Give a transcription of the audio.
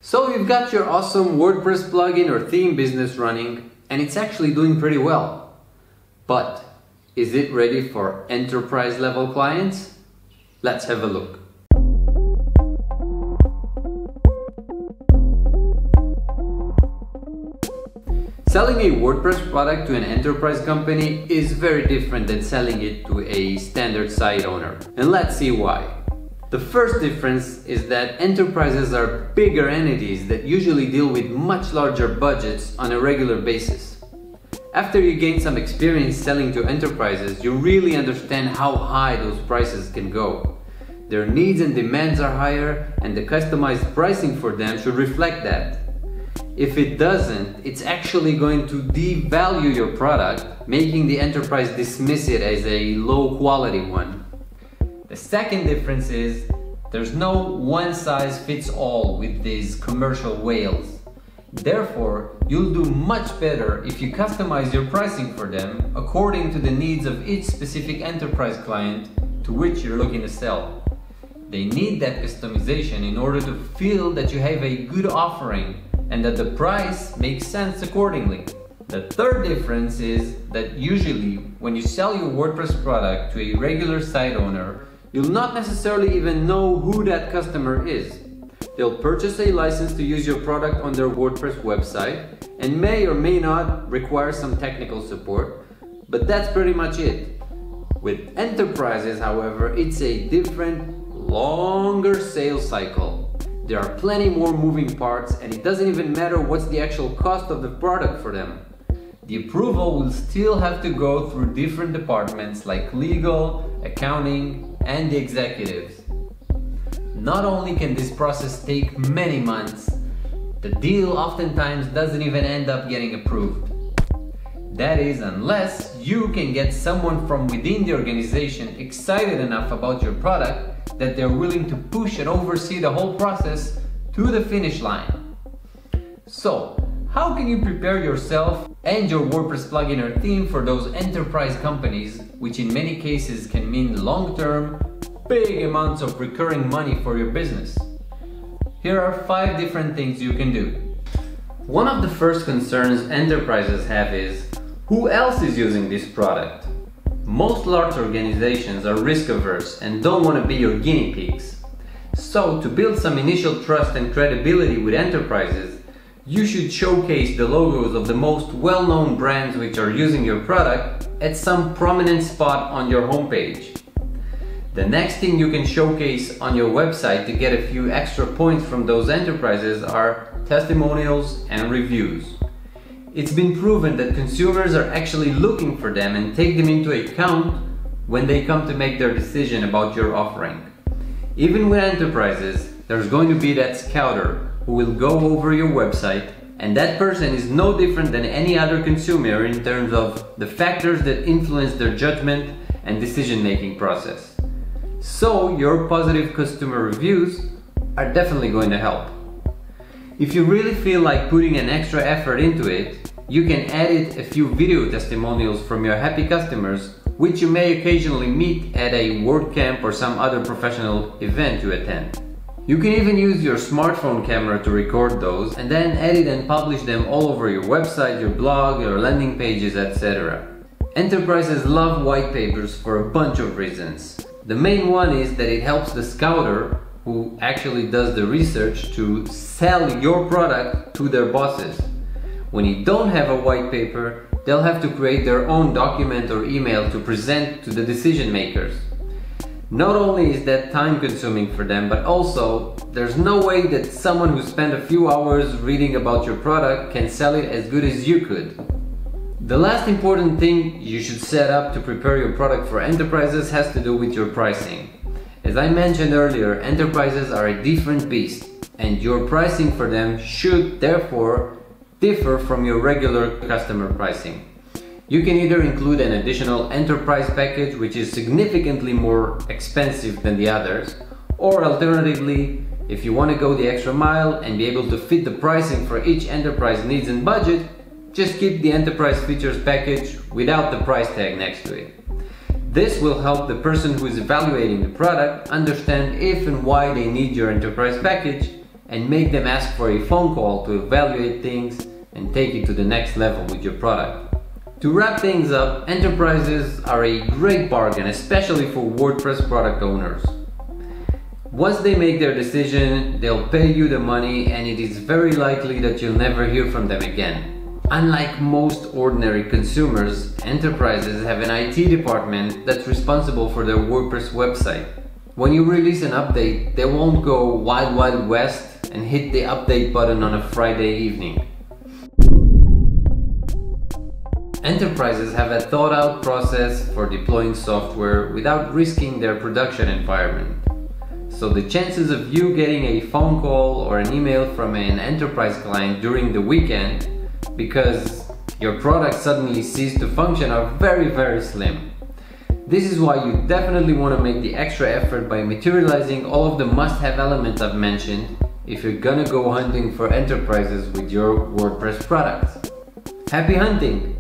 So you've got your awesome WordPress plugin or theme business running, and it's actually doing pretty well. But is it ready for enterprise level clients? Let's have a look. Selling a WordPress product to an enterprise company is very different than selling it to a standard site owner. And let's see why. The first difference is that enterprises are bigger entities that usually deal with much larger budgets on a regular basis. After you gain some experience selling to enterprises, you really understand how high those prices can go. Their needs and demands are higher, and the customized pricing for them should reflect that. If it doesn't, it's actually going to devalue your product, making the enterprise dismiss it as a low quality one. The second difference is there's no one size fits all with these commercial whales. Therefore, you'll do much better if you customize your pricing for them according to the needs of each specific enterprise client to which you're looking to sell. They need that customization in order to feel that you have a good offering and that the price makes sense accordingly. The third difference is that usually when you sell your WordPress product to a regular site owner, you'll not necessarily even know who that customer is. They'll purchase a license to use your product on their WordPress website and may or may not require some technical support, but that's pretty much it. With enterprises, however, it's a different, longer sales cycle. There are plenty more moving parts, and it doesn't even matter what's the actual cost of the product for them. The approval will still have to go through different departments like legal, accounting, and the executives. Not only can this process take many months, the deal oftentimes doesn't even end up getting approved. That is, unless you can get someone from within the organization excited enough about your product that they're willing to push and oversee the whole process to the finish line. So, how can you prepare yourself and your WordPress plugin or theme for those enterprise companies, which in many cases can mean long-term, big amounts of recurring money for your business? Here are 5 different things you can do. One of the first concerns enterprises have is, who else is using this product? Most large organizations are risk-averse and don't want to be your guinea pigs. So, to build some initial trust and credibility with enterprises, you should showcase the logos of the most well-known brands which are using your product at some prominent spot on your homepage. The next thing you can showcase on your website to get a few extra points from those enterprises are testimonials and reviews. It's been proven that consumers are actually looking for them and take them into account when they come to make their decision about your offering. Even with enterprises, there's going to be that scouter who will go over your website, and that person is no different than any other consumer in terms of the factors that influence their judgment and decision-making process. So your positive customer reviews are definitely going to help. If you really feel like putting an extra effort into it, you can edit a few video testimonials from your happy customers, which you may occasionally meet at a WordCamp or some other professional event you attend. You can even use your smartphone camera to record those and then edit and publish them all over your website, your blog, your landing pages, etc. Enterprises love white papers for a bunch of reasons. The main one is that it helps the scouter, who actually does the research, to sell your product to their bosses. When you don't have a white paper, they'll have to create their own document or email to present to the decision makers. Not only is that time consuming for them, but also there's no way that someone who spent a few hours reading about your product can sell it as good as you could. The last important thing you should set up to prepare your product for enterprises has to do with your pricing. As I mentioned earlier, enterprises are a different beast, and your pricing for them should therefore differ from your regular customer pricing. You can either include an additional enterprise package, which is significantly more expensive than the others, or alternatively, if you want to go the extra mile and be able to fit the pricing for each enterprise needs and budget, just keep the enterprise features package without the price tag next to it. This will help the person who is evaluating the product understand if and why they need your enterprise package, and make them ask for a phone call to evaluate things and take it to the next level with your product. To wrap things up, enterprises are a great bargain, especially for WordPress product owners. Once they make their decision, they'll pay you the money, and it is very likely that you'll never hear from them again. Unlike most ordinary consumers, enterprises have an IT department that's responsible for their WordPress website. When you release an update, they won't go wild wild west and hit the update button on a Friday evening. Enterprises have a thought-out process for deploying software without risking their production environment. So the chances of you getting a phone call or an email from an enterprise client during the weekend because your product suddenly ceased to function are very slim. This is why you definitely want to make the extra effort by materializing all of the must-have elements I've mentioned if you're gonna go hunting for enterprises with your WordPress products. Happy hunting!